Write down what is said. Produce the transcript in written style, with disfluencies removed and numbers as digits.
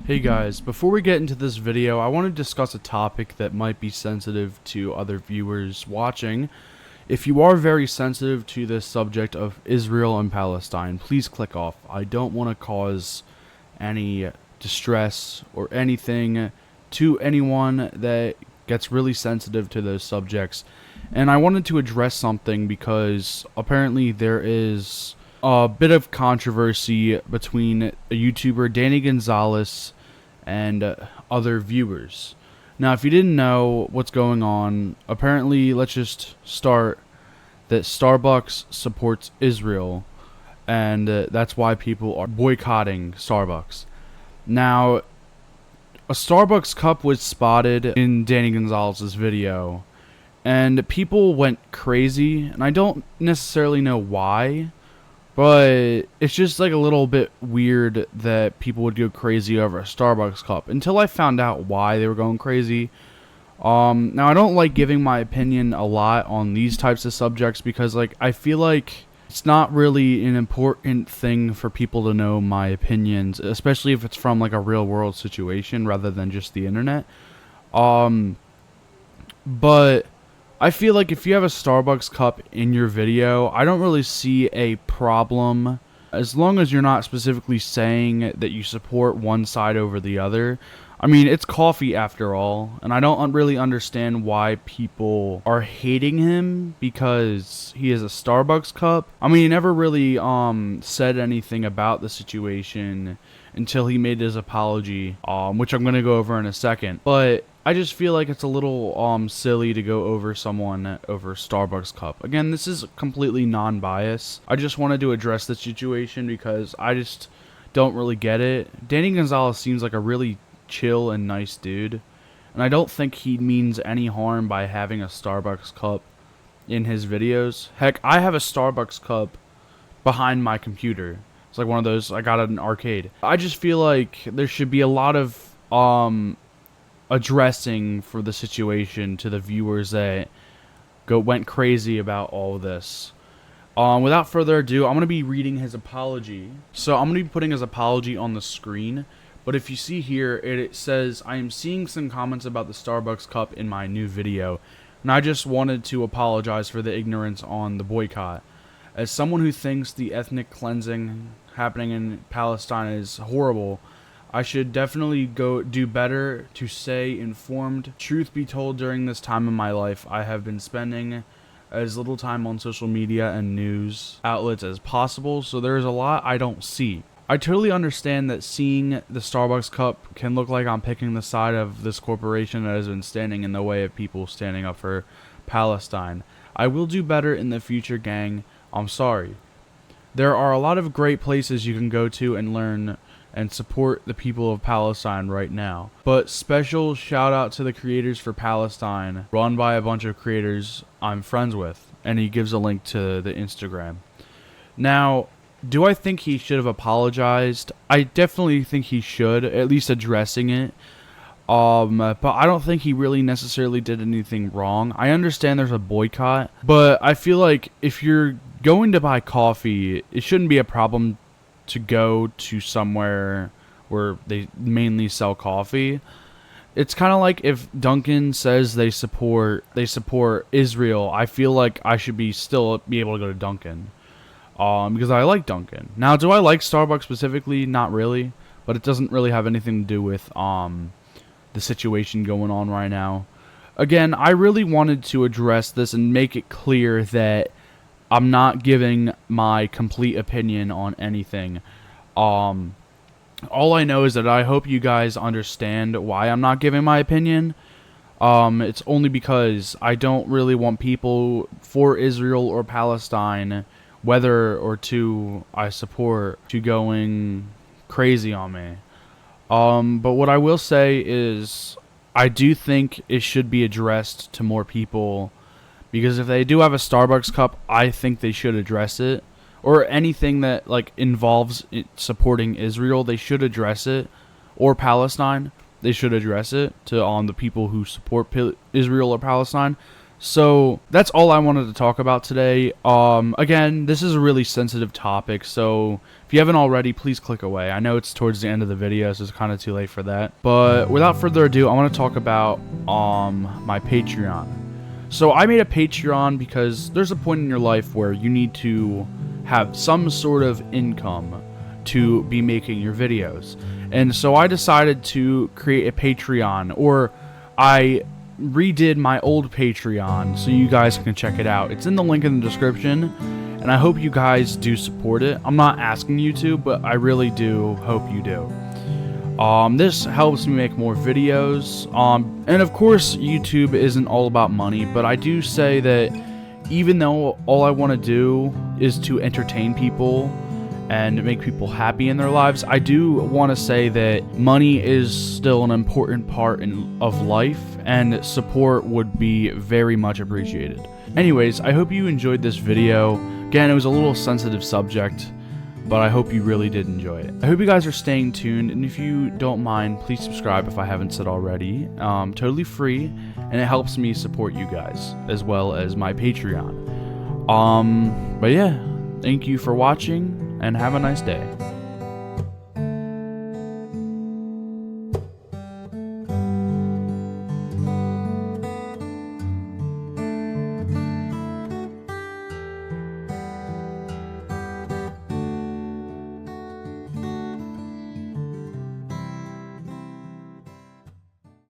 Hey guys, before we get into this video, I want to discuss a topic that might be sensitive to other viewers watching. If you are very sensitive to this subject of Israel and Palestine, please click off. I don't want to cause any distress or anything to anyone that gets really sensitive to those subjects. And I wanted to address something because apparently there is a bit of controversy between a YouTuber, Danny Gonzalez, and other viewers. Now, if you didn't know what's going on, apparently, let's just start that Starbucks supports Israel, and that's why people are boycotting Starbucks. Now, a Starbucks cup was spotted in Danny Gonzalez's video, and people went crazy, and I don't necessarily know why. But it's just like a little bit weird that people would go crazy over a Starbucks cup until I found out why they were going crazy. Now I don't like giving my opinion a lot on these types of subjects because I feel like it's not really an important thing for people to know my opinions, especially if it's from like a real world situation rather than just the internet. But I feel like if you have a Starbucks cup in your video, I don't really see a problem as long as you're not specifically saying that you support one side over the other. I mean, it's coffee after all, and I don't really understand why people are hating him because he has a Starbucks cup. I mean, he never really said anything about the situation until he made his apology, which I'm going to go over in a second. But I just feel like it's a little silly to go over someone over Starbucks cup. Again, this is completely non-biased. I just wanted to address the situation because I just don't really get it. Danny Gonzalez seems like a really chill and nice dude, and I don't think he means any harm by having a Starbucks cup in his videos. Heck, I have a Starbucks cup behind my computer. It's like one of those I got at an arcade. I just feel like there should be a lot of addressing for the situation to the viewers that went crazy about all of this. Without further ado, I'm going to be reading his apology. So I'm going to be putting his apology on the screen. But if you see here, it says, I am seeing some comments about the Starbucks cup in my new video, and I just wanted to apologize for the ignorance on the boycott. As someone who thinks the ethnic cleansing happening in Palestine is horrible, I should definitely go do better to stay informed. Truth be told, during this time in my life, I have been spending as little time on social media and news outlets as possible, so there is a lot I don't see. I totally understand that seeing the Starbucks cup can look like I'm picking the side of this corporation that has been standing in the way of people standing up for Palestine. I will do better in the future, gang. I'm sorry. There are a lot of great places you can go to and learn and support the people of Palestine right now. But special shout out to the Creators for Palestine, run by a bunch of creators I'm friends with, and he gives a link to the Instagram. Now, do I think he should have apologized? I definitely think he should, at least addressing it. But I don't think he really necessarily did anything wrong. I understand there's a boycott, but I feel like if you're going to buy coffee, it shouldn't be a problem to go to somewhere where they mainly sell coffee. It's kind of like if Dunkin' says they support Israel, I feel like I should still be able to go to Dunkin'. Because I like Dunkin'. Now, do I like Starbucks specifically? Not really, but it doesn't really have anything to do with the situation going on right now. Again, I really wanted to address this and make it clear that I'm not giving my complete opinion on anything. All I know is that I hope you guys understand why I'm not giving my opinion. It's only because I don't really want people for Israel or Palestine, whether or two I support, to going crazy on me. But what I will say is I do think it should be addressed to more people, because if they do have a Starbucks cup, I think they should address it. Or anything that involves supporting Israel, they should address it. Or Palestine, they should address it to the people who support Israel or Palestine. So that's all I wanted to talk about today. Again, this is a really sensitive topic, so if you haven't already, please click away. I know it's towards the end of the video, so it's kind of too late for that. But without further ado, I want to talk about my Patreon. So I made a Patreon because there's a point in your life where you need to have some sort of income to be making your videos. And so I decided to create a Patreon, or I redid my old Patreon so you guys can check it out. It's in the link in the description, and I hope you guys do support it. I'm not asking you to, but I really do hope you do. This helps me make more videos, and of course YouTube isn't all about money, but I do say that even though all I want to do is to entertain people and make people happy in their lives, I do want to say that money is still an important part of life, and support would be very much appreciated. Anyways, I hope you enjoyed this video. Again, it was a little sensitive subject, but I hope you really did enjoy it. I hope you guys are staying tuned, and if you don't mind, please subscribe if I haven't said already. Totally free, and it helps me support you guys, as well as my Patreon. But yeah, thank you for watching, and have a nice day.